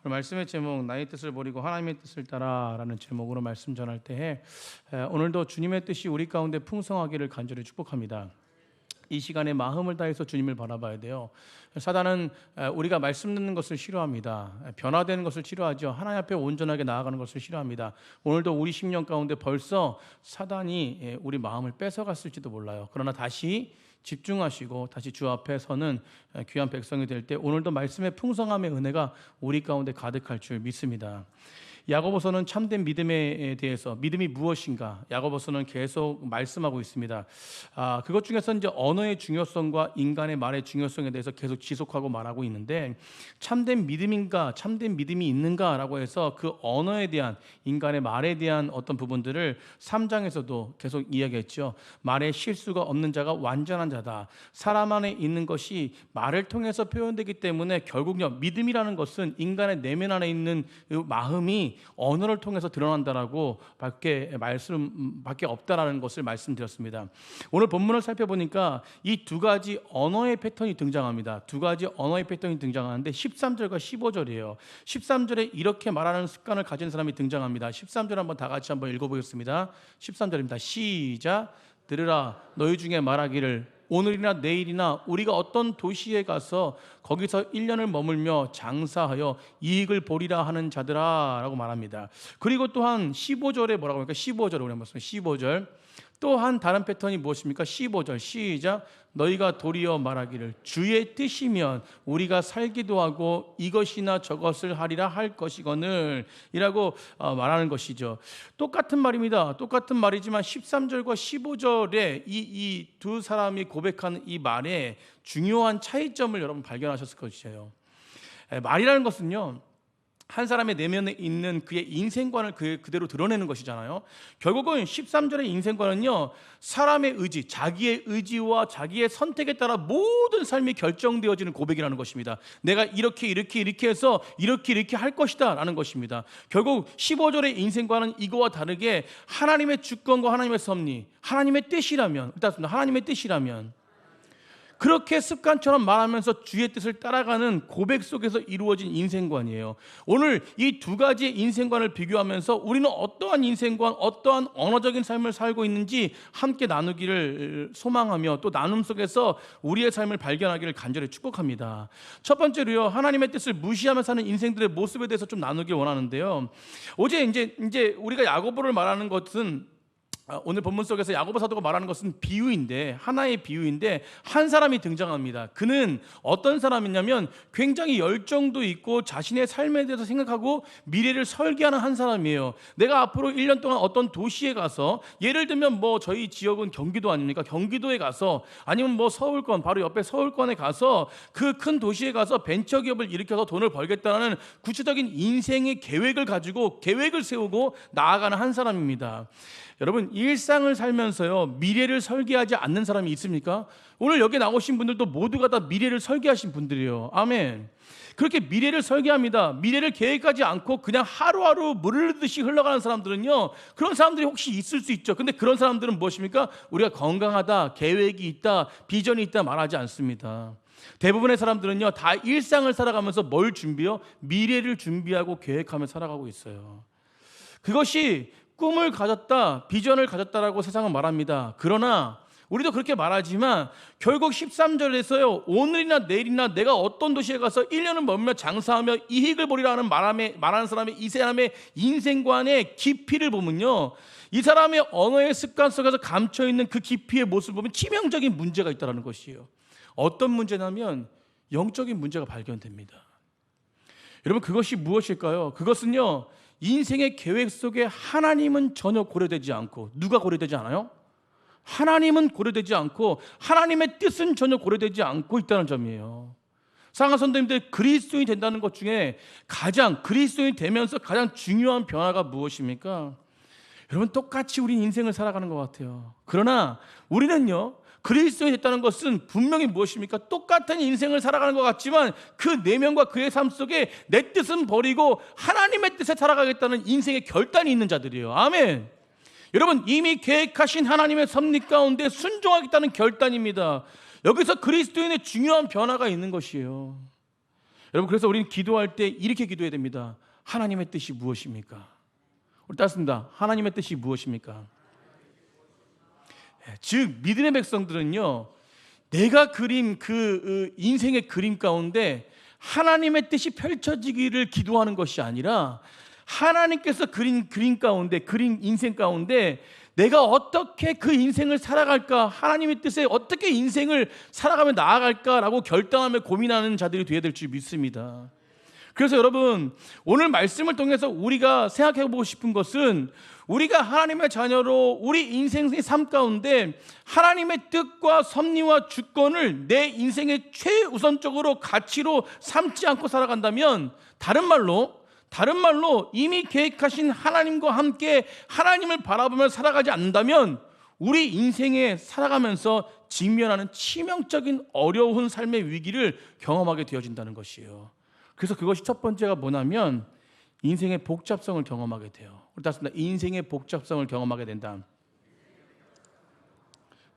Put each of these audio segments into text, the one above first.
말씀의 제목 나의 뜻을 버리고 하나님의 뜻을 따라라는 제목으로 말씀 전할 때에 오늘도 주님의 뜻이 우리 가운데 풍성하기를 간절히 축복합니다. 이 시간에 마음을 다해서 주님을 바라봐야 돼요. 사단은 우리가 말씀 듣는 것을 싫어합니다. 변화되는 것을 싫어하죠. 하나님 앞에 온전하게 나아가는 것을 싫어합니다. 오늘도 우리 심령 가운데 벌써 사단이 우리 마음을 뺏어갔을지도 몰라요. 그러나 다시 집중하시고 다시 주 앞에 서는 귀한 백성이 될 때 오늘도 말씀의 풍성함의 은혜가 우리 가운데 가득할 줄 믿습니다. 야고보서는 참된 믿음에 대해서 믿음이 무엇인가 야고보서는 계속 말씀하고 있습니다. 그것 중에서 이제 언어의 중요성과 인간의 말의 중요성에 대해서 계속 지속하고 말하고 있는데 참된 믿음인가 참된 믿음이 있는가라고 해서 그 언어에 대한 인간의 말에 대한 어떤 부분들을 3장에서도 계속 이야기했죠. 말에 실수가 없는 자가 완전한 자다. 사람 안에 있는 것이 말을 통해서 표현되기 때문에 결국요 믿음이라는 것은 인간의 내면 안에 있는 마음이 언어를 통해서 드러난다라고 밖에 없다라는 것을 말씀드렸습니다. 오늘 본문을 살펴보니까 이 두 가지 언어의 패턴이 등장합니다. 두 가지 언어의 패턴이 등장하는데 13절과 15절이에요. 13절에 이렇게 말하는 습관을 가진 사람이 등장합니다. 13절 한번 다 같이 한번 읽어보겠습니다. 13절입니다. 시작. 들으라 너희 중에 말하기를 오늘이나 내일이나 우리가 어떤 도시에 가서 거기서 1년을 머물며 장사하여 이익을 보리라 하는 자들아 라고 말합니다. 그리고 또한 15절에 뭐라고 합니까? 15절에 우리 한번 15절 또한 다른 패턴이 무엇입니까? 15절 시작. 너희가 도리어 말하기를 주의 뜻이면 우리가 살기도 하고 이것이나 저것을 하리라 할 것이거늘 이라고 말하는 것이죠. 똑같은 말입니다. 똑같은 말이지만 13절과 15절에 이 두 사람이 고백하는 이 말에 중요한 차이점을 여러분 발견하셨을 것이에요. 말이라는 것은요 한 사람의 내면에 있는 그의 인생관을 그대로 드러내는 것이잖아요. 결국은 13절의 인생관은요 사람의 의지, 자기의 의지와 자기의 선택에 따라 모든 삶이 결정되어지는 고백이라는 것입니다. 내가 이렇게 해서 이렇게 할 것이다 라는 것입니다. 결국 15절의 인생관은 이거와 다르게 하나님의 주권과 하나님의 섭리, 하나님의 뜻이라면 하나님의 뜻이라면 그렇게 습관처럼 말하면서 주의 뜻을 따라가는 고백 속에서 이루어진 인생관이에요. 오늘 이 두 가지의 인생관을 비교하면서 우리는 어떠한 인생관, 어떠한 언어적인 삶을 살고 있는지 함께 나누기를 소망하며 또 나눔 속에서 우리의 삶을 발견하기를 간절히 축복합니다. 첫 번째로요, 하나님의 뜻을 무시하며 사는 인생들의 모습에 대해서 좀 나누길 원하는데요. 어제 이제 우리가 야고보를 말하는 것은 오늘 본문 속에서 야고보 사도가 말하는 것은 비유인데 하나의 비유인데 한 사람이 등장합니다. 그는 어떤 사람이냐면 굉장히 열정도 있고 자신의 삶에 대해서 생각하고 미래를 설계하는 한 사람이에요. 내가 앞으로 1년 동안 어떤 도시에 가서 예를 들면 뭐 저희 지역은 경기도 아닙니까? 경기도에 가서 아니면 뭐 서울권 바로 옆에 서울권에 가서 그 큰 도시에 가서 벤처기업을 일으켜서 돈을 벌겠다는 구체적인 인생의 계획을 가지고 계획을 세우고 나아가는 한 사람입니다. 여러분 일상을 살면서요 미래를 설계하지 않는 사람이 있습니까? 오늘 여기 나오신 분들도 모두가 다 미래를 설계하신 분들이에요. 아멘. 그렇게 미래를 설계합니다. 미래를 계획하지 않고 그냥 하루하루 물을 흐르듯이 흘러가는 사람들은요 그런 사람들이 혹시 있을 수 있죠. 근데 그런 사람들은 무엇입니까? 우리가 건강하다, 계획이 있다, 비전이 있다 말하지 않습니다. 대부분의 사람들은요 다 일상을 살아가면서 뭘 준비해요? 미래를 준비하고 계획하며 살아가고 있어요. 그것이 꿈을 가졌다, 비전을 가졌다라고 세상은 말합니다. 그러나 우리도 그렇게 말하지만 결국 13절에서요 오늘이나 내일이나 내가 어떤 도시에 가서 1년을 머물며 장사하며 이익을 보리라는 말하는 사람의 이 사람의 인생관의 깊이를 보면요 이 사람의 언어의 습관 속에서 감춰있는 그 깊이의 모습을 보면 치명적인 문제가 있다는 것이에요. 어떤 문제냐면 영적인 문제가 발견됩니다. 여러분 그것이 무엇일까요? 그것은요 인생의 계획 속에 하나님은 전혀 고려되지 않고 누가 고려되지 않아요? 하나님은 고려되지 않고 하나님의 뜻은 전혀 고려되지 않고 있다는 점이에요. 사랑하는 성도님들, 그리스도인이 된다는 것 중에 그리스도인이 되면서 가장 중요한 변화가 무엇입니까? 여러분 똑같이 우리 인생을 살아가는 것 같아요. 그러나 우리는요 그리스도인이 됐다는 것은 분명히 무엇입니까? 똑같은 인생을 살아가는 것 같지만 그 내면과 그의 삶 속에 내 뜻은 버리고 하나님의 뜻에 살아가겠다는 인생의 결단이 있는 자들이에요. 아멘. 여러분 이미 계획하신 하나님의 섭리 가운데 순종하겠다는 결단입니다. 여기서 그리스도인의 중요한 변화가 있는 것이에요. 여러분, 그래서 우리는 기도할 때 이렇게 기도해야 됩니다. 하나님의 뜻이 무엇입니까? 우리 따습니다. 하나님의 뜻이 무엇입니까? 즉 믿음의 백성들은요, 내가 그린 그 인생의 그림 가운데 하나님의 뜻이 펼쳐지기를 기도하는 것이 아니라 하나님께서 그린 그림 가운데, 그린 인생 가운데 내가 어떻게 그 인생을 살아갈까, 하나님의 뜻에 어떻게 인생을 살아가며 나아갈까라고 결단하며 고민하는 자들이 되어야 될 줄 믿습니다. 그래서 여러분, 오늘 말씀을 통해서 우리가 생각해 보고 싶은 것은, 우리가 하나님의 자녀로 우리 인생의 삶 가운데 하나님의 뜻과 섭리와 주권을 내 인생의 최우선적으로 가치로 삼지 않고 살아간다면, 다른 말로 이미 계획하신 하나님과 함께 하나님을 바라보며 살아가지 않는다면 우리 인생에 살아가면서 직면하는 치명적인 어려운 삶의 위기를 경험하게 되어진다는 것이에요. 그래서 그것이 첫 번째가 뭐냐면 인생의 복잡성을 경험하게 돼요. 그렇습니다. 인생의 복잡성을 경험하게 된다.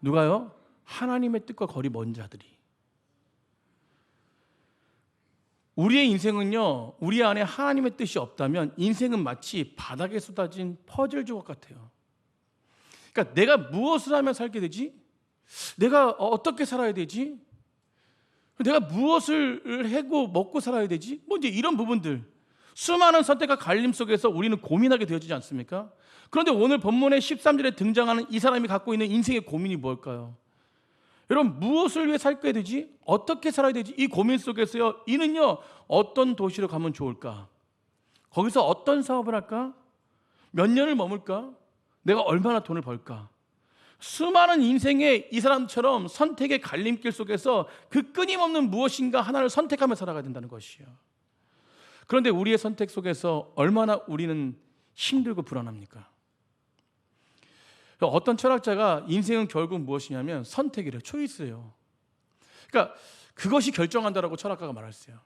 누가요? 하나님의 뜻과 거리 먼 자들이. 우리의 인생은요, 우리 안에 하나님의 뜻이 없다면 인생은 마치 바닥에 쏟아진 퍼즐 조각 같아요. 그러니까 내가 무엇을 하면 살게 되지? 내가 어떻게 살아야 되지? 내가 무엇을 하고 먹고 살아야 되지? 뭐 이제 이런 부분들, 수많은 선택과 갈림 속에서 우리는 고민하게 되어지지 않습니까? 그런데 오늘 본문의 13절에 등장하는 이 사람이 갖고 있는 인생의 고민이 뭘까요? 여러분, 무엇을 위해 살게 되지? 어떻게 살아야 되지? 이 고민 속에서요, 이는요, 어떤 도시로 가면 좋을까? 거기서 어떤 사업을 할까? 몇 년을 머물까? 내가 얼마나 돈을 벌까? 수많은 인생의 이 사람처럼 선택의 갈림길 속에서 그 끊임없는 무엇인가 하나를 선택하며 살아가야 된다는 것이요. 그런데 우리의 선택 속에서 얼마나 우리는 힘들고 불안합니까? 어떤 철학자가 인생은 결국 무엇이냐면 선택이래요. 초이스예요. 그러니까 그것이 결정한다라고 철학가가 말했어요.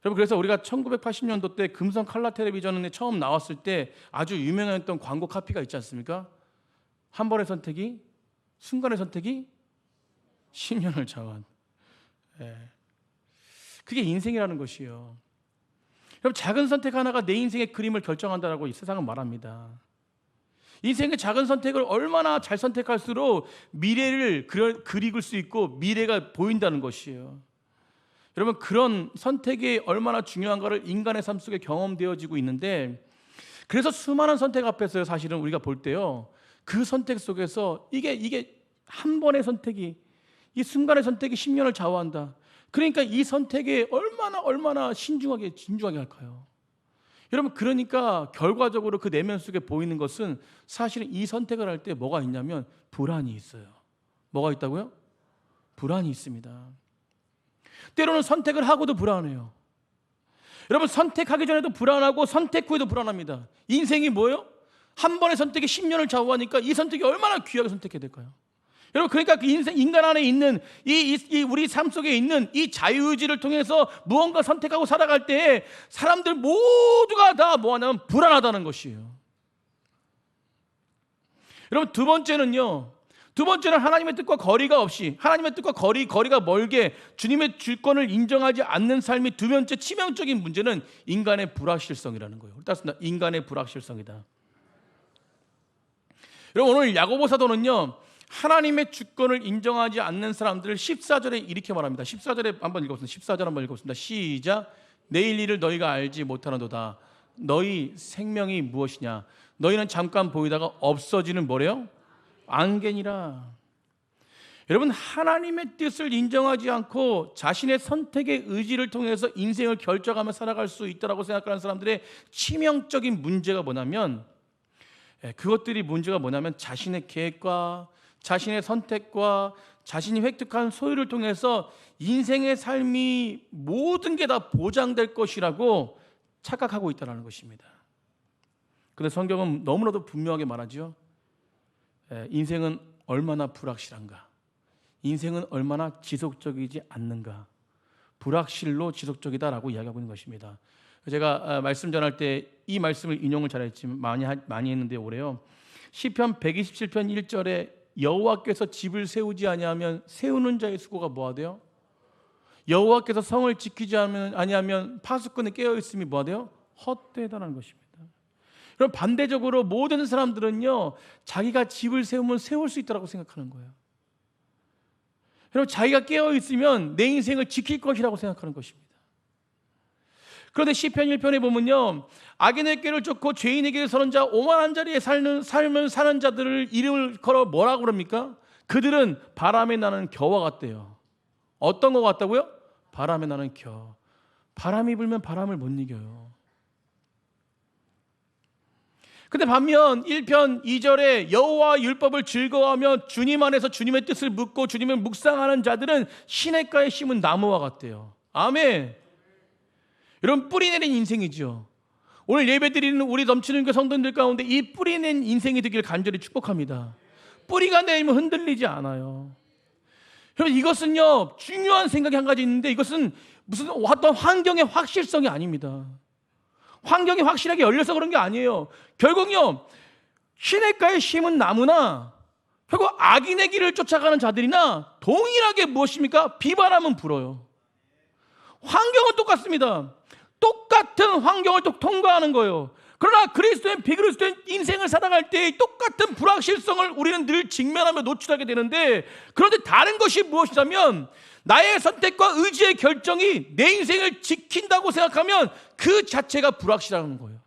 여러분, 그래서 우리가 1980년도 때 금성 칼라 텔레비전에 처음 나왔을 때 아주 유명했던 광고 카피가 있지 않습니까? 한 번의 선택이, 순간의 선택이 10년을 좌우한. 그게 인생이라는 것이에요. 여러분, 작은 선택 하나가 내 인생의 그림을 결정한다라고 이 세상은 말합니다. 인생의 작은 선택을 얼마나 잘 선택할수록 미래를 그리울 수 있고 미래가 보인다는 것이에요. 여러분, 그런 선택이 얼마나 중요한가를 인간의 삶 속에 경험되어지고 있는데, 그래서 수많은 선택 앞에서 사실은 우리가 볼 때요, 그 선택 속에서 이게 한 번의 선택이, 이 순간의 선택이 10년을 좌우한다. 그러니까 이 선택에 얼마나 진중하게 할까요? 여러분, 그러니까 결과적으로 그 내면 속에 보이는 것은 사실은 이 선택을 할 때 뭐가 있냐면 불안이 있어요. 뭐가 있다고요? 불안이 있습니다. 때로는 선택을 하고도 불안해요. 여러분, 선택하기 전에도 불안하고 선택 후에도 불안합니다. 인생이 뭐예요? 한 번의 선택이 10년을 좌우하니까 이 선택이 얼마나 귀하게 선택해야 될까요? 여러분, 그러니까 그 인간 안에 있는 이 우리 삶 속에 있는 이 자유의지를 통해서 무언가 선택하고 살아갈 때 사람들 모두가 다 뭐하냐면 불안하다는 것이에요. 여러분, 두 번째는 하나님의 뜻과 거리가 없이, 하나님의 뜻과 거리가 멀게 주님의 주권을 인정하지 않는 삶이 두 번째 치명적인 문제는 인간의 불확실성이라는 거예요. 따뜻합니다. 인간의 불확실성이다. 여러분, 오늘 야고보 사도는요, 하나님의 주권을 인정하지 않는 사람들을 14절에 이렇게 말합니다. 14절에 한번 읽어보겠습니다. 14절 한번 읽어보겠습니다. 시작. 내일 일을 너희가 알지 못하는도다. 너희 생명이 무엇이냐? 너희는 잠깐 보이다가 없어지는 뭐래요? 안개니라. 여러분, 하나님의 뜻을 인정하지 않고 자신의 선택의 의지를 통해서 인생을 결정하며 살아갈 수 있다고 생각하는 사람들의 치명적인 문제가 뭐냐면, 그것들이 문제가 뭐냐면 자신의 계획과 자신의 선택과 자신이 획득한 소유를 통해서 인생의 삶이 모든 게 다 보장될 것이라고 착각하고 있다는 것입니다. 그런데 성경은 너무나도 분명하게 말하죠. 인생은 얼마나 불확실한가, 인생은 얼마나 지속적이지 않는가, 불확실로 지속적이다라고 이야기하고 있는 것입니다. 제가 말씀 전할 때 이 말씀을 인용을 잘했지만 많이 했는데 올해요, 시편 127편 1절에 여호와께서 집을 세우지 아니하면 세우는 자의 수고가 뭐하대요? 여호와께서 성을 지키지 아니하면 파수꾼에 깨어 있음이 뭐가 돼요? 헛되다는 것입니다. 그럼 반대적으로 모든 사람들은요, 자기가 집을 세우면 세울 수 있다고 생각하는 거예요. 여러분, 자기가 깨어 있으면 내 인생을 지킬 것이라고 생각하는 것입니다. 그런데 시편 1편에 보면요, 악인의 꾀를 쫓고 죄인의 길을 서는 자, 오만한 자리에 삶을 사는 자들을 이름을 걸어 뭐라고 그럽니까? 그들은 바람에 나는 겨와 같대요. 어떤 것 같다고요? 바람에 나는 겨. 바람이 불면 바람을 못 이겨요. 근데 반면 1편 2절에 여호와 율법을 즐거워하며 주님 안에서 주님의 뜻을 묻고 주님을 묵상하는 자들은 시냇가에 심은 나무와 같대요. 아멘. 여러분, 뿌리 내린 인생이죠. 오늘 예배드리는 우리 넘치는 그 성도들 가운데 이 뿌리 낸 인생이 되기를 간절히 축복합니다. 뿌리가 내리면 흔들리지 않아요. 여러분, 이것은요, 중요한 생각이 한 가지 있는데, 이것은 무슨 어떤 환경의 확실성이 아닙니다. 환경이 확실하게 열려서 그런 게 아니에요. 결국요, 시냇가에 심은 나무나 결국 악인의 길을 쫓아가는 자들이나 동일하게 무엇입니까? 비바람은 불어요. 환경은 똑같습니다. 똑같은 환경을 또 통과하는 거예요. 그러나 그리스도인 비그리스도인 인생을 살아갈 때 똑같은 불확실성을 우리는 늘 직면하며 노출하게 되는데, 그런데 다른 것이 무엇이냐면 나의 선택과 의지의 결정이 내 인생을 지킨다고 생각하면 그 자체가 불확실한 거예요.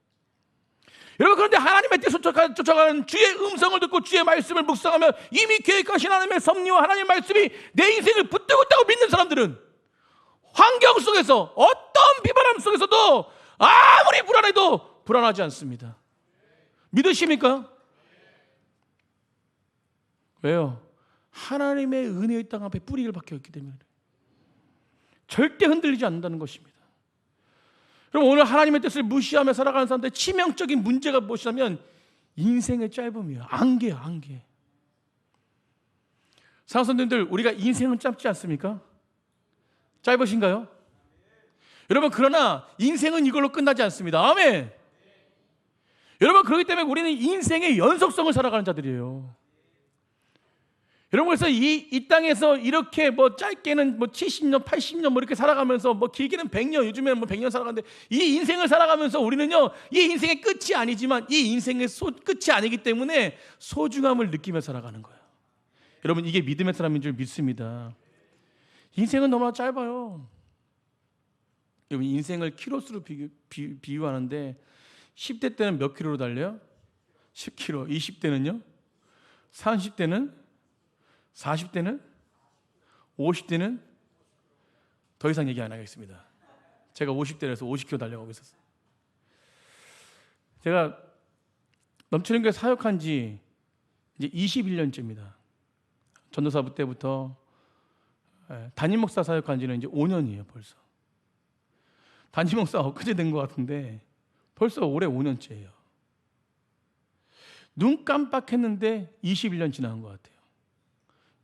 여러분, 그런데 하나님의 뜻을 쫓아가는 주의 음성을 듣고 주의 말씀을 묵상하며 이미 계획하신 하나님의 섭리와 하나님의 말씀이 내 인생을 붙들고 있다고 믿는 사람들은 환경 속에서 어떤 비바람 속에서도 아무리 불안해도 불안하지 않습니다. 믿으십니까? 왜요? 하나님의 은혜의 땅 앞에 뿌리를 박혀있기 때문에 절대 흔들리지 않는다는 것입니다. 그럼 오늘 하나님의 뜻을 무시하며 살아가는 사람들의 치명적인 문제가 무엇이냐면 인생의 짧음이에요. 안개예요, 안개. 사랑선생님들, 우리가 인생은 짧지 않습니까? 짧으신가요? 여러분, 그러나 인생은 이걸로 끝나지 않습니다. 아멘. 여러분, 그렇기 때문에 우리는 인생의 연속성을 살아가는 자들이에요. 여러분, 그래서 이 땅에서 이렇게 뭐 짧게는 뭐 70년, 80년 뭐 이렇게 살아가면서 뭐 길게는 100년, 요즘에는 뭐 100년 살아가는데 이 인생을 살아가면서 우리는요, 이 인생의 끝이 아니지만 이 인생의 끝이 아니기 때문에 소중함을 느끼며 살아가는 거예요. 여러분, 이게 믿음의 사람인 줄 믿습니다. 인생은 너무나 짧아요. 여러분, 인생을 키로수로 비유하는데 10대 때는 몇 킬로로 달려요? 10km. 20대는요? 30대는? 40대는? 50대는? 더 이상 얘기 안 하겠습니다. 제가 50대라서 50km 달려가고 있었어요. 제가 넘치는 교회 사역한 지 이제 21년째입니다. 전도사부 때부터 담임 목사 사역한 지는 이제 5년이에요, 벌써. 담임 목사 엊그제 된 것 같은데 벌써 올해 5년째예요. 눈 깜빡했는데 21년 지난 것 같아요.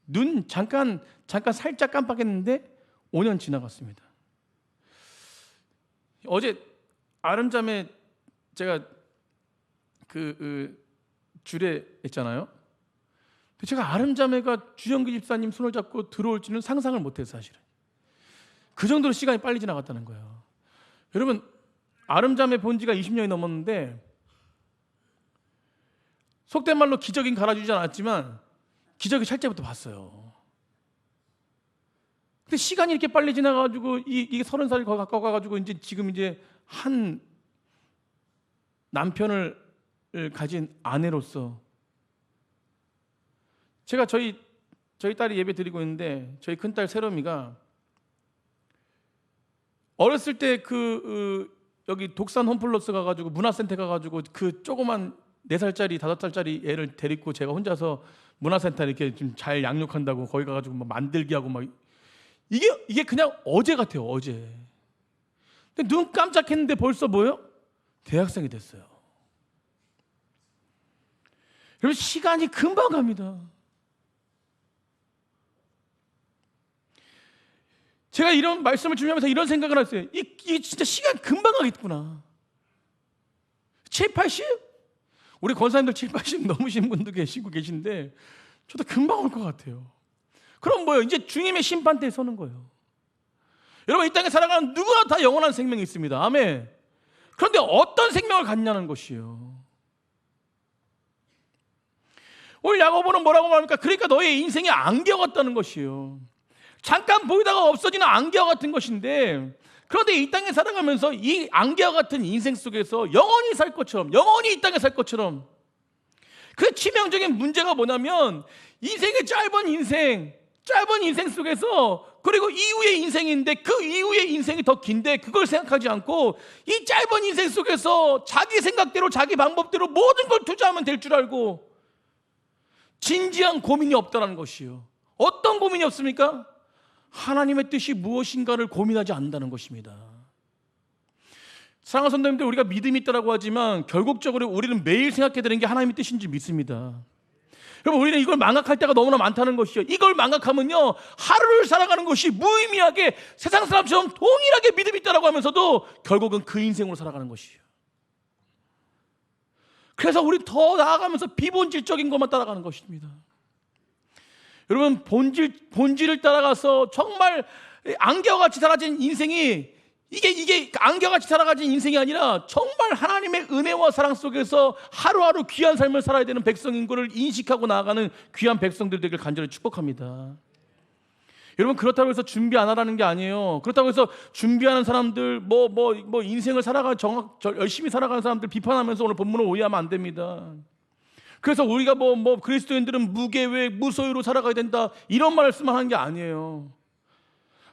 눈 잠깐 살짝 깜빡했는데 5년 지나갔습니다. 어제 아름잠에 제가 주례 했잖아요. 제가 아름자매가 주영기 집사님 손을 잡고 들어올지는 상상을 못해서 사실은 그 정도로 시간이 빨리 지나갔다는 거예요. 여러분, 아름자매 본 지가 20년이 넘었는데 속된 말로 기적인 갈아주지 않았지만 기적이 찰 때부터 봤어요. 근데 시간이 이렇게 빨리 지나가지고 이게 30살이 거의 가까워 가가지고 이제 지금 이제 한 남편을 가진 아내로서 제가 저희 딸이 예배 드리고 있는데 저희 큰딸 세롬이가 어렸을 때 여기 독산 홈플러스 가가지고 문화센터 가가지고 그 조그만 4살짜리 5살짜리 애를 데리고 제가 혼자서 문화센터 이렇게 좀 잘 양육한다고 거기 가가지고 막 만들기 하고 막 이게 그냥 어제 같아요, 어제. 근데 눈 깜짝했는데 벌써 뭐예요? 대학생이 됐어요. 여러분, 시간이 금방 갑니다. 제가 이런 말씀을 준비하면서 이런 생각을 했어요. 이게 진짜 시간 금방 가겠구나. 7, 80? 우리 권사님들 7, 80 넘으신 분도 계신데 저도 금방 올 것 같아요. 그럼 뭐예요? 이제 주님의 심판대에 서는 거예요. 여러분, 이 땅에 살아가는 누구나 다 영원한 생명이 있습니다. 아멘. 그런데 어떤 생명을 갖냐는 것이요. 오늘 야고보는 뭐라고 말합니까? 그러니까 너의 인생이 안개와 같다는 것이요. 잠깐 보이다가 없어지는 안개와 같은 것인데, 그런데 이 땅에 살아가면서 이 안개와 같은 인생 속에서 영원히 살 것처럼, 영원히 이 땅에 살 것처럼, 그 치명적인 문제가 뭐냐면 인생의 짧은 인생 속에서, 그리고 이후의 인생인데 그 이후의 인생이 더 긴데 그걸 생각하지 않고 이 짧은 인생 속에서 자기 생각대로 자기 방법대로 모든 걸 투자하면 될 줄 알고 진지한 고민이 없다는 것이요. 어떤 고민이 없습니까? 하나님의 뜻이 무엇인가를 고민하지 않는다는 것입니다. 사랑하는 성도님들, 우리가 믿음이 있다고 하지만 결국적으로 우리는 매일 생각해야 되는 게 하나님의 뜻인지 믿습니다. 여러분, 우리는 이걸 망각할 때가 너무나 많다는 것이죠. 이걸 망각하면요, 하루를 살아가는 것이 무의미하게 세상 사람처럼 동일하게 믿음이 있다고 하면서도 결국은 그 인생으로 살아가는 것이에요. 그래서 우리 더 나아가면서 비본질적인 것만 따라가는 것입니다. 여러분, 본질을 따라가서 정말 안개와 같이 사라진 인생이 이게 안개같이 살아가진 인생이 아니라 정말 하나님의 은혜와 사랑 속에서 하루하루 귀한 삶을 살아야 되는 백성인 것을 인식하고 나아가는 귀한 백성들 되길 간절히 축복합니다. 여러분, 그렇다고 해서 준비 안 하라는 게 아니에요. 그렇다고 해서 준비하는 사람들, 인생을 열심히 살아가는 사람들 비판하면서 오늘 본문을 오해하면 안 됩니다. 그래서 우리가 그리스도인들은 무계획, 무소유로 살아가야 된다, 이런 말씀만 하는 게 아니에요.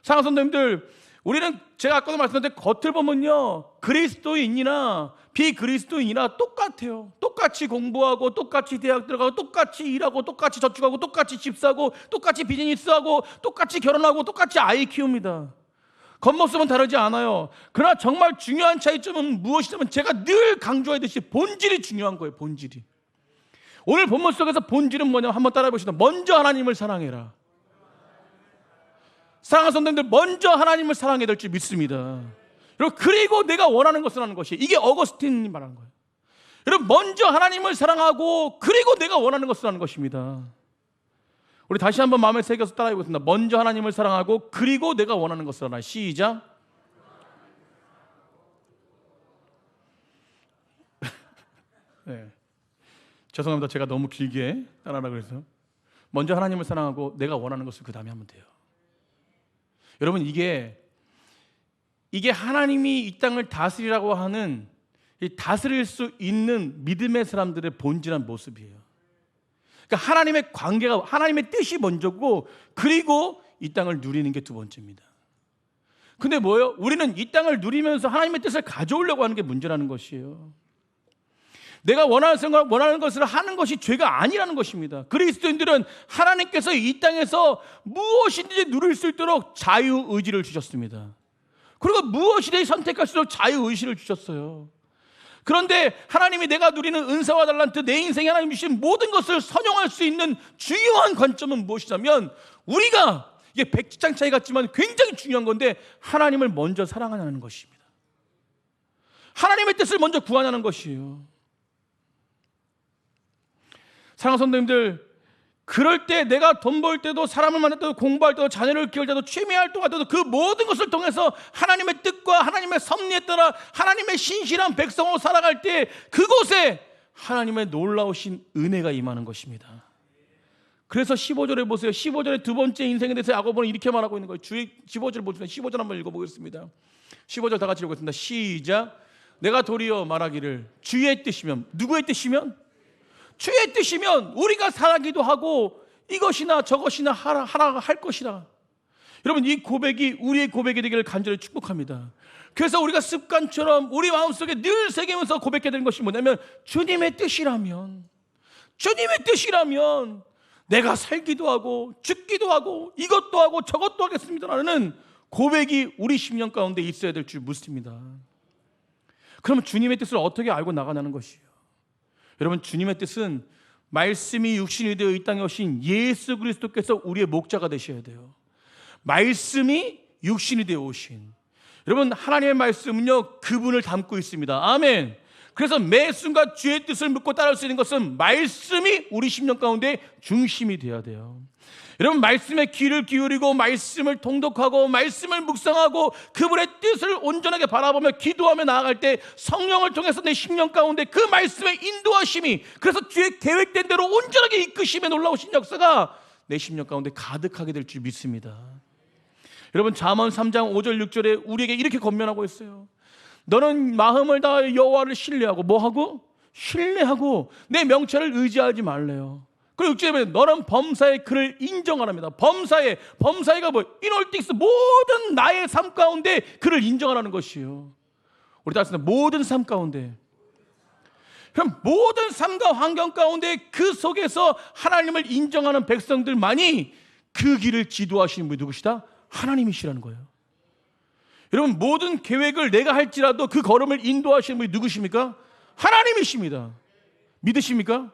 사랑하는 성도님들, 우리는 제가 아까도 말씀드렸는데 겉을 보면요, 그리스도인이나 비그리스도인이나 똑같아요. 똑같이 공부하고 똑같이 대학 들어가고 똑같이 일하고 똑같이 저축하고 똑같이 집 사고 똑같이 비즈니스하고 똑같이 결혼하고 똑같이 아이 키웁니다. 겉모습은 다르지 않아요. 그러나 정말 중요한 차이점은 무엇이냐면 제가 늘 강조하듯이 본질이 중요한 거예요. 본질이. 오늘 본문 속에서 본질은 뭐냐면 한번 따라해 보시다. 먼저 하나님을 사랑해라. 사랑하는 성도님들, 먼저 하나님을 사랑해야 될 줄 믿습니다. 여러분, 그리고 내가 원하는 것을 하는 것이, 이게 어거스틴이 말하는 거예요. 여러분, 먼저 하나님을 사랑하고 그리고 내가 원하는 것을 하는 것입니다. 우리 다시 한번 마음에 새겨서 따라해 보겠습니다. 먼저 하나님을 사랑하고 그리고 내가 원하는 것을 하라. 시작. 네. 죄송합니다. 제가 너무 길게 따라하라고 해서. 먼저 하나님을 사랑하고 내가 원하는 것을 그 다음에 하면 돼요. 여러분, 이게 하나님이 이 땅을 다스리라고 하는, 이 다스릴 수 있는 믿음의 사람들의 본질한 모습이에요. 그러니까 하나님의 관계가, 하나님의 뜻이 먼저고 그리고 이 땅을 누리는 게 두 번째입니다. 근데 뭐예요? 우리는 이 땅을 누리면서 하나님의 뜻을 가져오려고 하는 게 문제라는 것이에요. 내가 원하는 것을 하는 것이 죄가 아니라는 것입니다. 그리스도인들은 하나님께서 이 땅에서 무엇이든지 누릴 수 있도록 자유의지를 주셨습니다. 그리고 무엇이든지 선택할 수 있도록 자유의지를 주셨어요. 그런데 하나님이 내가 누리는 은사와 달란트, 내 인생에 하나님 주신 모든 것을 선용할 수 있는 중요한 관점은 무엇이냐면, 우리가, 이게 백지장 차이 같지만 굉장히 중요한 건데, 하나님을 먼저 사랑하냐는 것입니다. 하나님의 뜻을 먼저 구하냐는 것이에요. 사랑하는 성도님들, 그럴 때 내가 돈 벌 때도, 사람을 만날 때도, 공부할 때도, 자녀를 키울 때도, 취미 활동할 때도 그 모든 것을 통해서 하나님의 뜻과 하나님의 섭리에 따라 하나님의 신실한 백성으로 살아갈 때 그곳에 하나님의 놀라우신 은혜가 임하는 것입니다. 그래서 15절에 보세요. 15절의 두 번째 인생에 대해서 야고보는 이렇게 말하고 있는 거예요. 15절 보시면 15절 한번 읽어보겠습니다. 15절 다 같이 읽겠습니다. 시작. 내가 도리어 말하기를 주의 뜻이면, 누구의 뜻이면? 주의 뜻이면 우리가 살아기도 하고 이것이나 저것이나 하라 할 것이라. 여러분, 이 고백이 우리의 고백이 되기를 간절히 축복합니다. 그래서 우리가 습관처럼 우리 마음속에 늘 새기면서 고백해야 되는 것이 뭐냐면, 주님의 뜻이라면 내가 살기도 하고 죽기도 하고 이것도 하고 저것도 하겠습니다라는 고백이 우리 심령 가운데 있어야 될 줄 믿습니다. 그러면 주님의 뜻을 어떻게 알고 나가냐는 것이에요. 여러분, 주님의 뜻은 말씀이 육신이 되어 이 땅에 오신 예수 그리스도께서 우리의 목자가 되셔야 돼요. 말씀이 육신이 되어 오신, 여러분, 하나님의 말씀은요, 그분을 담고 있습니다. 아멘. 그래서 매 순간 주의 뜻을 묻고 따를 수 있는 것은 말씀이 우리 심령 가운데 중심이 되어야 돼요. 여러분, 말씀에 귀를 기울이고 말씀을 통독하고 말씀을 묵상하고 그분의 뜻을 온전하게 바라보며 기도하며 나아갈 때 성령을 통해서 내 심령 가운데 그 말씀의 인도하심이, 그래서 주의 계획된 대로 온전하게 이끄심에 놀라우신 역사가 내 심령 가운데 가득하게 될 줄 믿습니다. 여러분, 잠언 3장 5절 6절에 우리에게 이렇게 권면하고 있어요. 너는 마음을 다하여 여호와를 신뢰하고 뭐하고? 신뢰하고 내 명철을 의지하지 말래요. 그리고 6절에 너는 범사에 그를 인정하랍니다. 범사에가 뭐? 인올틱스, 모든 나의 삶 가운데 그를 인정하라는 것이요. 우리 다 같이 모든 삶 가운데, 그럼 모든 삶과 환경 가운데 그 속에서 하나님을 인정하는 백성들만이 그 길을 지도하시는 분이 누구시다? 하나님이시라는 거예요. 여러분, 모든 계획을 내가 할지라도 그 걸음을 인도하시는 분이 누구십니까? 하나님이십니다. 믿으십니까?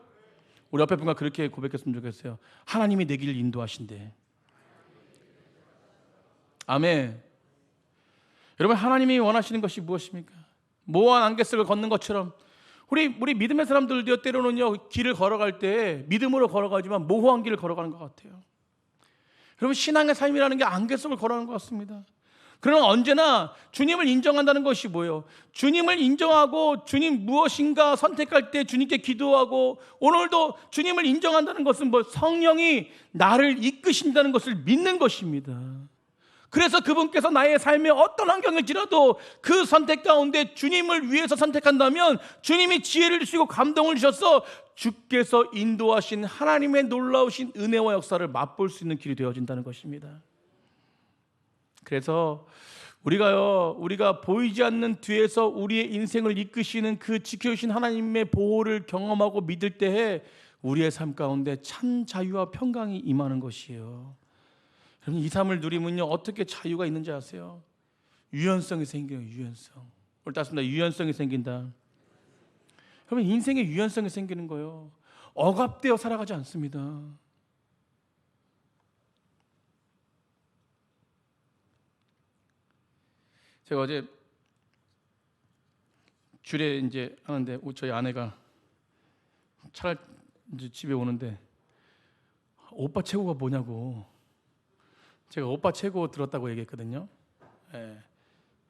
우리 옆에 분과 그렇게 고백했으면 좋겠어요. 하나님이 내 길을 인도하신대. 아멘. 여러분, 하나님이 원하시는 것이 무엇입니까? 모호한 안갯속을 걷는 것처럼 우리 믿음의 사람들도 때로는요, 길을 걸어갈 때 믿음으로 걸어가지만 모호한 길을 걸어가는 것 같아요. 여러분, 신앙의 삶이라는 게 안갯속을 걸어가는 것 같습니다. 그러나 언제나 주님을 인정한다는 것이 뭐예요? 주님을 인정하고 주님 무엇인가 선택할 때 주님께 기도하고, 오늘도 주님을 인정한다는 것은 뭐? 성령이 나를 이끄신다는 것을 믿는 것입니다. 그래서 그분께서 나의 삶에 어떤 환경일지라도 그 선택 가운데 주님을 위해서 선택한다면 주님이 지혜를 주시고 감동을 주셔서 주께서 인도하신 하나님의 놀라우신 은혜와 역사를 맛볼 수 있는 길이 되어진다는 것입니다. 그래서 우리가 보이지 않는 뒤에서 우리의 인생을 이끄시는 그 지켜주신 하나님의 보호를 경험하고 믿을 때에 우리의 삶 가운데 참 자유와 평강이 임하는 것이에요. 여러분, 이 삶을 누리면요, 어떻게 자유가 있는지 아세요? 유연성이 생겨요. 유연성. 오늘 따습니다. 유연성이 생긴다. 여러분, 인생에 유연성이 생기는 거예요. 억압되어 살아가지 않습니다. 제가 어제 주례 이제 하는데 저희 아내가 차를 이제 집에 오는데 오빠 최고가 뭐냐고, 제가 오빠 최고 들었다고 얘기했거든요. 예,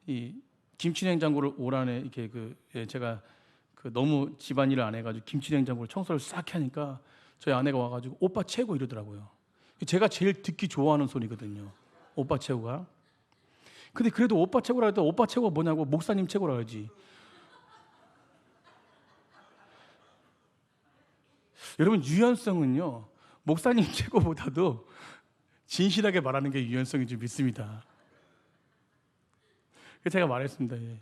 이 김치냉장고를 올 한해 이렇게 제가 너무 집안일을 안 해가지고 김치냉장고를 청소를 싹 하니까 저희 아내가 와가지고 오빠 최고 이러더라고요. 제가 제일 듣기 좋아하는 소리거든요. 오빠 최고가. 근데 그래도 오빠 최고라 해도 오빠 최고가 뭐냐고 목사님 최고라 하지. 여러분, 유연성은요, 목사님 최고보다도 진실하게 말하는 게 유연성인 줄 믿습니다. 그래서 제가 말했습니다. 예.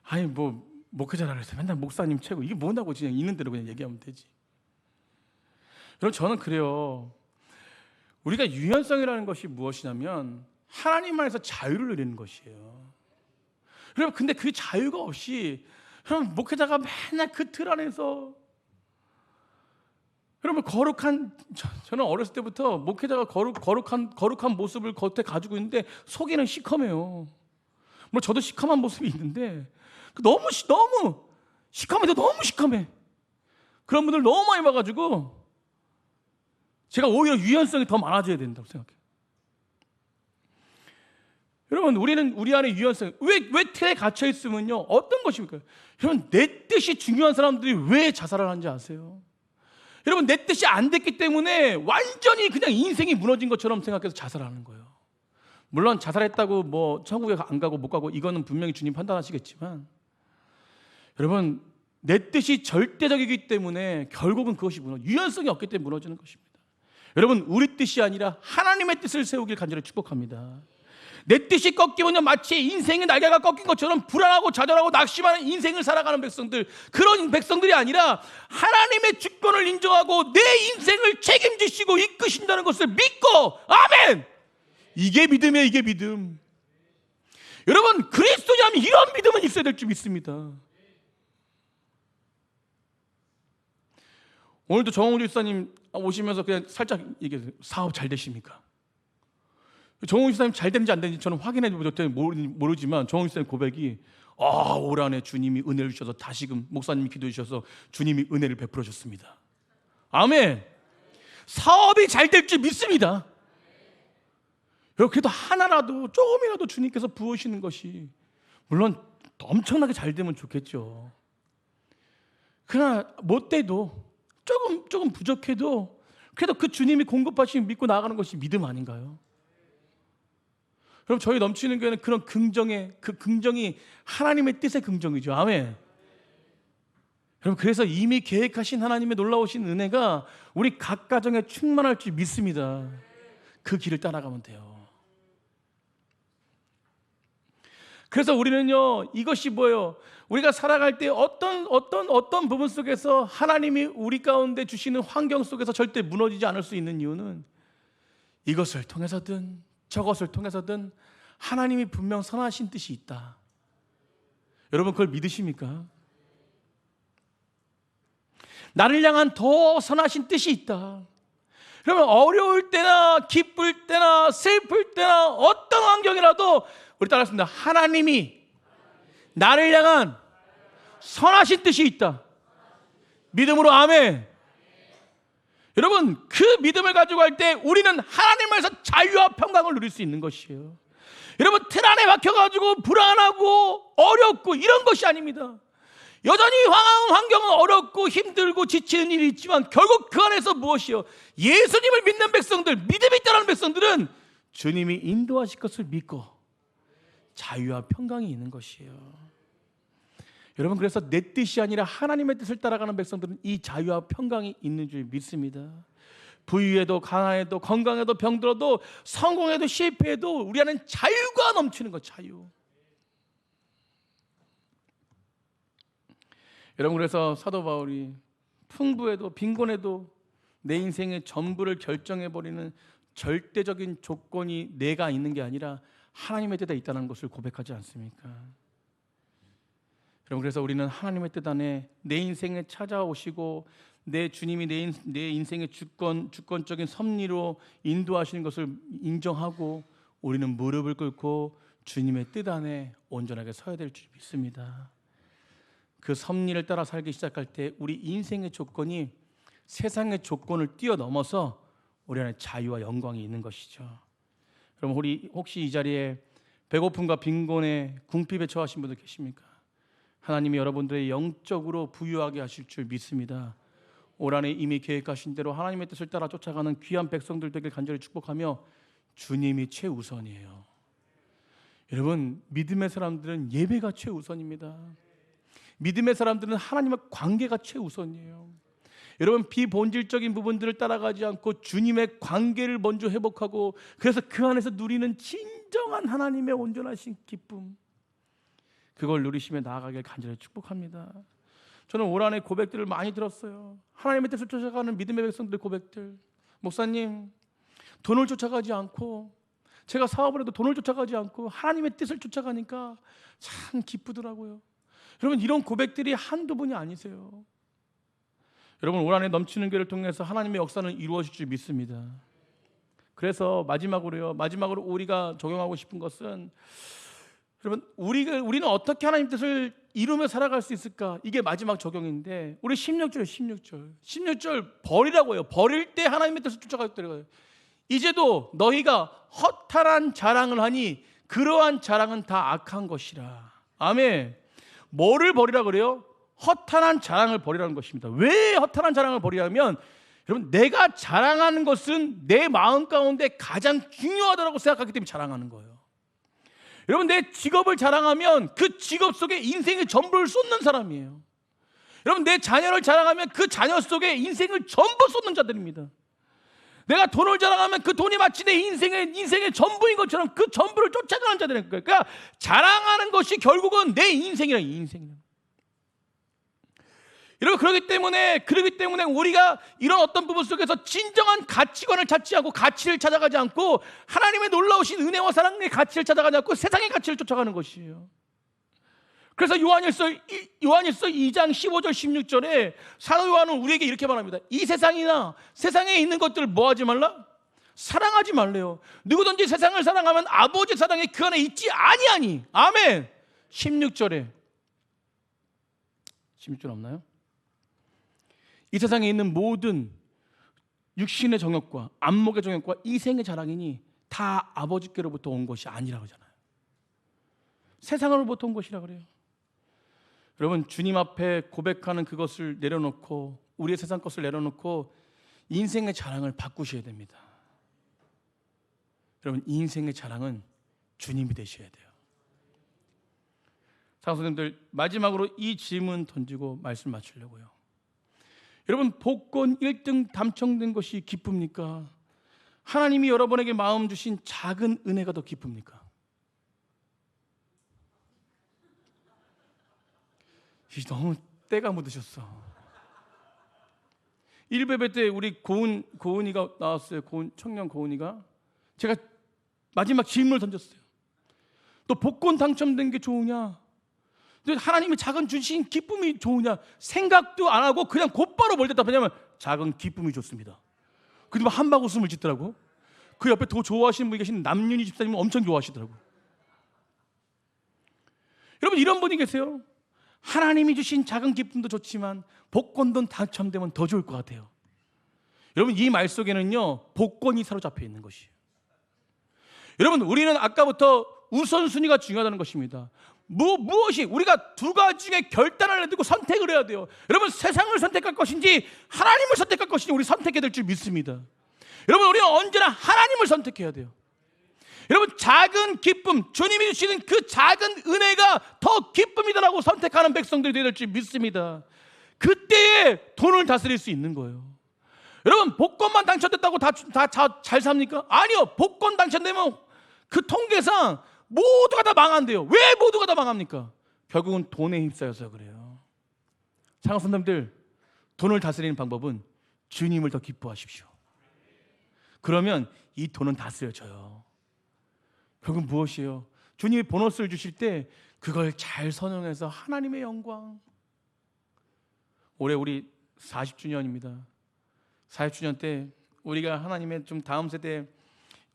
아니 뭐 목회자라 해서 맨날 목사님 최고, 이게 뭐냐고 그냥 있는 대로 그냥 얘기하면 되지. 여러분, 저는 그래요. 우리가 유연성이라는 것이 무엇이냐면 하나님 안에서 자유를 누리는 것이에요. 여러분, 근데 그 자유가 없이 여러분, 목회자가 맨날 그 틀 안에서, 여러분, 저는 어렸을 때부터 목회자가 거룩한 모습을 겉에 가지고 있는데 속에는 시커매요. 물론 저도 시커먼 모습이 있는데 너무 시커매도 너무 시커매. 그런 분들 너무 많이 봐가지고 제가 오히려 유연성이 더 많아져야 된다고 생각해요. 여러분, 우리 안에 유연성, 왜 틀에 갇혀 있으면요, 어떤 것입니까? 여러분, 내 뜻이 중요한 사람들이 왜 자살을 하는지 아세요? 여러분, 내 뜻이 안 됐기 때문에 완전히 그냥 인생이 무너진 것처럼 생각해서 자살하는 거예요. 물론 자살했다고 뭐 천국에 안 가고 못 가고 이거는 분명히 주님 판단하시겠지만, 여러분, 내 뜻이 절대적이기 때문에 결국은 그것이 유연성이 없기 때문에 무너지는 것입니다. 여러분, 우리 뜻이 아니라 하나님의 뜻을 세우길 간절히 축복합니다. 내 뜻이 꺾이면 마치 인생의 날개가 꺾인 것처럼 불안하고 좌절하고 낙심하는 인생을 살아가는 백성들, 그런 백성들이 아니라 하나님의 주권을 인정하고 내 인생을 책임지시고 이끄신다는 것을 믿고, 아멘! 이게 믿음이에요. 이게 믿음. 여러분, 그리스도자면 이런 믿음은 있어야 될 줄 믿습니다. 오늘도 정홍주 집사님 오시면서 그냥 살짝 얘기해요. 사업 잘 되십니까? 정홍주 집사님 잘 되는지 안 되는지 저는 확인해 보지 모르지만 정홍주 집사님 고백이, 올 한해 주님이 은혜를 주셔서 다시금 목사님이 기도해 주셔서 주님이 은혜를 베풀어 줬습니다. 아멘. 사업이 잘 될 줄 믿습니다. 여러분, 그래도 하나라도 조금이라도 주님께서 부으시는 것이 물론 엄청나게 잘 되면 좋겠죠. 그러나 못 돼도 조금 부족해도 그래도 그 주님이 공급하시면 믿고 나아가는 것이 믿음 아닌가요? 여러분, 저희 넘치는 교회는 그런 긍정이 하나님의 뜻의 긍정이죠. 아멘. 여러분, 그래서 이미 계획하신 하나님의 놀라우신 은혜가 우리 각 가정에 충만할 줄 믿습니다. 그 길을 따라가면 돼요. 그래서 우리는요, 이것이 뭐예요? 우리가 살아갈 때 어떤 부분 속에서 하나님이 우리 가운데 주시는 환경 속에서 절대 무너지지 않을 수 있는 이유는 이것을 통해서든 저것을 통해서든 하나님이 분명 선하신 뜻이 있다. 여러분, 그걸 믿으십니까? 나를 향한 더 선하신 뜻이 있다. 그러면 어려울 때나 기쁠 때나 슬플 때나 어떤 환경이라도 우리 따라했습니다. 하나님이 나를 향한 선하신 뜻이 있다. 믿음으로 아멘. 여러분, 그 믿음을 가지고 할 때 우리는 하나님에서 자유와 평강을 누릴 수 있는 것이에요. 여러분, 틀 안에 박혀가지고 불안하고 어렵고 이런 것이 아닙니다. 여전히 환경은 어렵고 힘들고 지치는 일이 있지만 결국 그 안에서 무엇이요? 예수님을 믿는 백성들, 믿음이 있다는 백성들은 주님이 인도하실 것을 믿고 자유와 평강이 있는 것이에요. 여러분, 그래서 내 뜻이 아니라 하나님의 뜻을 따라가는 백성들은 이 자유와 평강이 있는 줄 믿습니다. 부유해도 가난해도 건강해도 병들어도 성공해도 실패해도 우리 안에는 자유가 넘치는 것, 자유. 여러분, 그래서 사도 바울이 풍부해도 빈곤해도 내 인생의 전부를 결정해버리는 절대적인 조건이 내가 있는 게 아니라 하나님의 뜻에 있다는 것을 고백하지 않습니까? 여러분, 그래서 우리는 하나님의 뜻 안에 내 인생에 찾아오시고 내 주님이 내 인생의 주권적인 섭리로 인도하시는 것을 인정하고 우리는 무릎을 꿇고 주님의 뜻 안에 온전하게 서야 될 줄 믿습니다. 그 섭리를 따라 살기 시작할 때 우리 인생의 조건이 세상의 조건을 뛰어넘어서 우리 안에 자유와 영광이 있는 것이죠. 그럼 우리 혹시 이 자리에 배고픔과 빈곤에 궁핍에 처하신 분들 계십니까? 하나님이 여러분들의 영적으로 부유하게 하실 줄 믿습니다. 올 한해 이미 계획하신 대로 하나님의 뜻을 따라 쫓아가는 귀한 백성들 되길 간절히 축복하며 주님이 최우선이에요. 여러분, 믿음의 사람들은 예배가 최우선입니다. 믿음의 사람들은 하나님과 관계가 최우선이에요. 여러분, 비본질적인 부분들을 따라가지 않고 주님의 관계를 먼저 회복하고 그래서 그 안에서 누리는 진정한 하나님의 온전하신 기쁨, 그걸 누리시며 나아가길 간절히 축복합니다. 저는 올 한해 고백들을 많이 들었어요. 하나님의 뜻을 쫓아가는 믿음의 백성들의 고백들. 목사님, 돈을 쫓아가지 않고 제가 사업을 해도 돈을 쫓아가지 않고 하나님의 뜻을 쫓아가니까 참 기쁘더라고요. 여러분, 이런 고백들이 한두 분이 아니세요. 여러분, 올 한해 넘치는 교회를 통해서 하나님의 역사는 이루어질 줄 믿습니다. 그래서 마지막으로 우리가 적용하고 싶은 것은, 여러분, 우리는 어떻게 하나님 뜻을 이루며 살아갈 수 있을까? 이게 마지막 적용인데, 우리 16절 버리라고 해요. 버릴 때 하나님의 뜻을 쫓아가겠다고요. 이제도 너희가 허탈한 자랑을 하니 그러한 자랑은 다 악한 것이라. 아멘. 뭐를 버리라 그래요? 허탄한 자랑을 버리라는 것입니다. 왜 허탄한 자랑을 버리냐면, 여러분, 내가 자랑하는 것은 내 마음 가운데 가장 중요하다고 생각하기 때문에 자랑하는 거예요. 여러분, 내 직업을 자랑하면 그 직업 속에 인생의 전부를 쏟는 사람이에요. 여러분, 내 자녀를 자랑하면 그 자녀 속에 인생을 전부 쏟는 자들입니다. 내가 돈을 자랑하면 그 돈이 마치 내 인생의 전부인 것처럼 그 전부를 쫓아가는 자들인 거예요. 그러니까 자랑하는 것이 결국은 내 인생이라. 여러분, 그렇기 때문에 우리가 이런 어떤 부분 속에서 진정한 가치관을 찾지 않고 가치를 찾아가지 않고 하나님의 놀라우신 은혜와 사랑의 가치를 찾아가지 않고 세상의 가치를 쫓아가는 것이에요. 그래서 요한일서 2장 15절 16절에 사도 요한은 우리에게 이렇게 말합니다. 이 세상이나 세상에 있는 것들을 뭐하지 말라? 사랑하지 말래요. 누구든지 세상을 사랑하면 아버지 사랑이 그 안에 있지 아니하니. 아멘. 16절 없나요? 이 세상에 있는 모든 육신의 정욕과 안목의 정욕과 이생의 자랑이니 다 아버지께로부터 온 것이 아니라고 하잖아요. 세상으로부터 온 것이라 그래요. 여러분, 주님 앞에 고백하는 그것을 내려놓고, 우리의 세상 것을 내려놓고 인생의 자랑을 바꾸셔야 됩니다. 여러분, 인생의 자랑은 주님이 되셔야 돼요. 사랑하는 선생님들, 마지막으로 이 질문 던지고 말씀 마치려고요. 여러분, 복권 1등 당첨된 것이 기쁩니까? 하나님이 여러분에게 마음 주신 작은 은혜가 더 기쁩니까? 너무 때가 묻으셨어. 1배배 때 우리 고은이가 나왔어요. 청년 고은이가. 제가 마지막 질문을 던졌어요. 너 복권 당첨된 게 좋으냐? 하나님이 작은 주신 기쁨이 좋으냐? 생각도 안 하고 그냥 곧바로 뭘 대답하냐면 작은 기쁨이 좋습니다. 그리고 한박 웃음을 짓더라고. 그 옆에 더 좋아하시는 분이 계신 남윤희 집사님은 엄청 좋아하시더라고. 여러분, 이런 분이 계세요. 하나님이 주신 작은 기쁨도 좋지만 복권도 당첨되면 더 좋을 것 같아요. 여러분, 이 말 속에는요, 복권이 사로잡혀 있는 것이에요. 여러분, 우리는 아까부터 우선순위가 중요하다는 것입니다. 무엇이 우리가 두 가지 중에 결단을 내두고 선택을 해야 돼요. 여러분, 세상을 선택할 것인지 하나님을 선택할 것인지 우리 선택해야 될 줄 믿습니다. 여러분, 우리는 언제나 하나님을 선택해야 돼요. 여러분, 작은 기쁨, 주님이 주시는 그 작은 은혜가 더 기쁨이다라고 선택하는 백성들이 되어야 될 줄 믿습니다. 그때에 돈을 다스릴 수 있는 거예요. 여러분, 복권만 당첨됐다고 다 잘 삽니까? 아니요. 복권 당첨되면 그 통계상 모두가 다 망한대요. 왜 모두가 다 망합니까? 결국은 돈에 휩싸여서 그래요. 사랑하는 선생님들, 돈을 다스리는 방법은 주님을 더 기뻐하십시오. 그러면 이 돈은 다스려져요. 결국 무엇이에요? 주님이 보너스를 주실 때 그걸 잘 선용해서 하나님의 영광. 올해 우리 40주년입니다. 40주년 때 우리가 하나님의 좀 다음 세대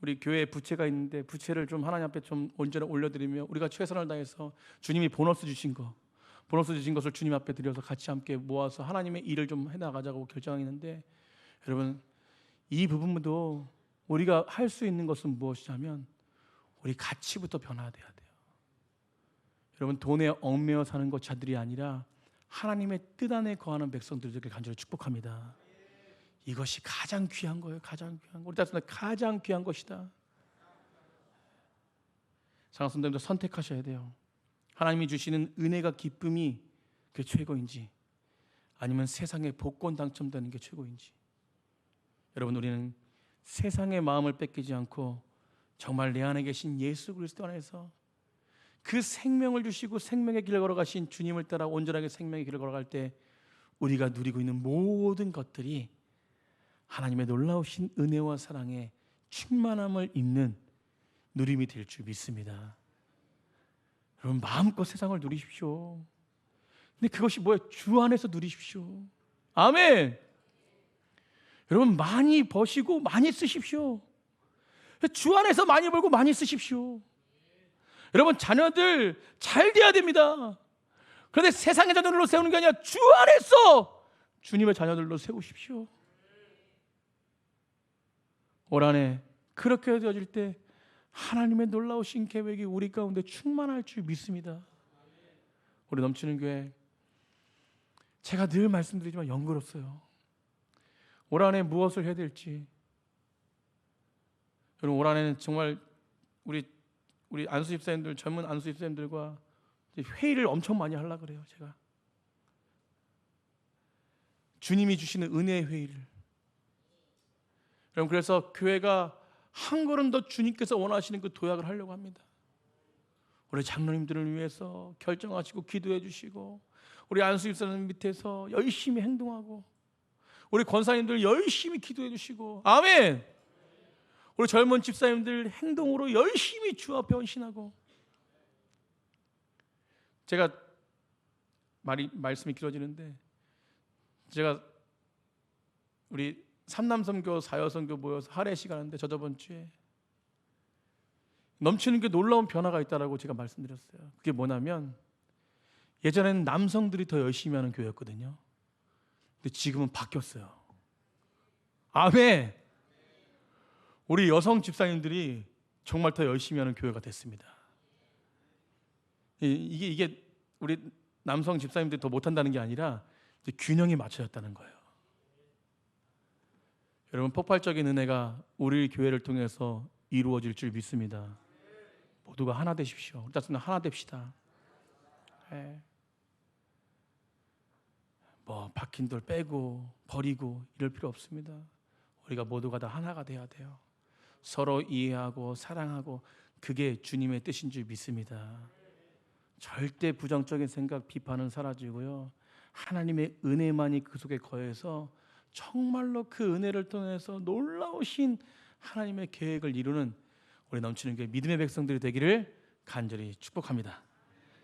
우리 교회에 부채가 있는데 부채를 좀 하나님 앞에 좀 언제나 올려드리며 우리가 최선을 다해서 주님이 보너스 주신 것을 주님 앞에 드려서 같이 함께 모아서 하나님의 일을 좀 해나가자고 결정했는데, 여러분, 이 부분도 우리가 할 수 있는 것은 무엇이냐면 우리 가치부터 변화돼야 돼요. 여러분, 돈에 얽매여 사는 것 자들이 아니라 하나님의 뜻 안에 거하는 백성들에게 간절히 축복합니다. 이것이 가장 귀한 거예요. 가장 귀한 거. 우리 자신은 가장 귀한 것이다. 사랑하는 성도님들, 선택하셔야 돼요. 하나님이 주시는 은혜가 기쁨이 그게 최고인지 아니면 세상에 복권 당첨되는 게 최고인지. 여러분, 우리는 세상의 마음을 뺏기지 않고 정말 내 안에 계신 예수 그리스도 안에서 그 생명을 주시고 생명의 길을 걸어가신 주님을 따라 온전하게 생명의 길을 걸어갈 때 우리가 누리고 있는 모든 것들이 하나님의 놀라우신 은혜와 사랑에 충만함을 입는 누림이 될 줄 믿습니다. 여러분, 마음껏 세상을 누리십시오. 근데 그것이 뭐예요? 주 안에서 누리십시오. 아멘. 여러분, 많이 버시고 많이 쓰십시오. 주 안에서 많이 벌고 많이 쓰십시오. 여러분, 자녀들 잘 돼야 됩니다. 그런데 세상의 자녀들로 세우는 게 아니라 주 안에서 주님의 자녀들로 세우십시오. 올 한해 그렇게 되어질 때 하나님의 놀라우신 계획이 우리 가운데 충만할 줄 믿습니다. 우리 넘치는 교회, 제가 늘 말씀드리지만 영그럽어요. 올 한해 무엇을 해야 될지. 여러분, 올 한해는 정말 우리 안수 집사님들, 젊은 안수 집사님들과 회의를 엄청 많이 하려고 그래요. 제가 주님이 주시는 은혜의 회의를. 여러분, 그래서 교회가 한 걸음 더 주님께서 원하시는 그 도약을 하려고 합니다. 우리 장로님들을 위해서 결정하시고 기도해 주시고, 우리 안수 집사님 밑에서 열심히 행동하고, 우리 권사님들 열심히 기도해 주시고, 아멘. 우리 젊은 집사님들 행동으로 열심히 주 앞에 헌신하고. 제가 말씀이 길어지는데, 제가 우리 삼남선교, 사여선교 모여서 할애 시간인데 저번 주에 넘치는 게 놀라운 변화가 있다라고 제가 말씀드렸어요. 그게 뭐냐면, 예전에는 남성들이 더 열심히 하는 교회였거든요. 근데 지금은 바뀌었어요. 아멘. 우리 여성 집사님들이 정말 더 열심히 하는 교회가 됐습니다. 이게 우리 남성 집사님들이 더 못한다는 게 아니라 이제 균형이 맞춰졌다는 거예요. 여러분, 폭발적인 은혜가 우리 교회를 통해서 이루어질 줄 믿습니다. 모두가 하나 되십시오. 우리 자손은 하나 됩시다. 네. 뭐 박힌 돌 빼고 버리고 이럴 필요 없습니다. 우리가 모두가 다 하나가 돼야 돼요. 서로 이해하고 사랑하고, 그게 주님의 뜻인 줄 믿습니다. 절대 부정적인 생각, 비판은 사라지고요, 하나님의 은혜만이 그 속에 거해서 정말로 그 은혜를 통해서 놀라우신 하나님의 계획을 이루는 우리 넘치는 교회 믿음의 백성들이 되기를 간절히 축복합니다.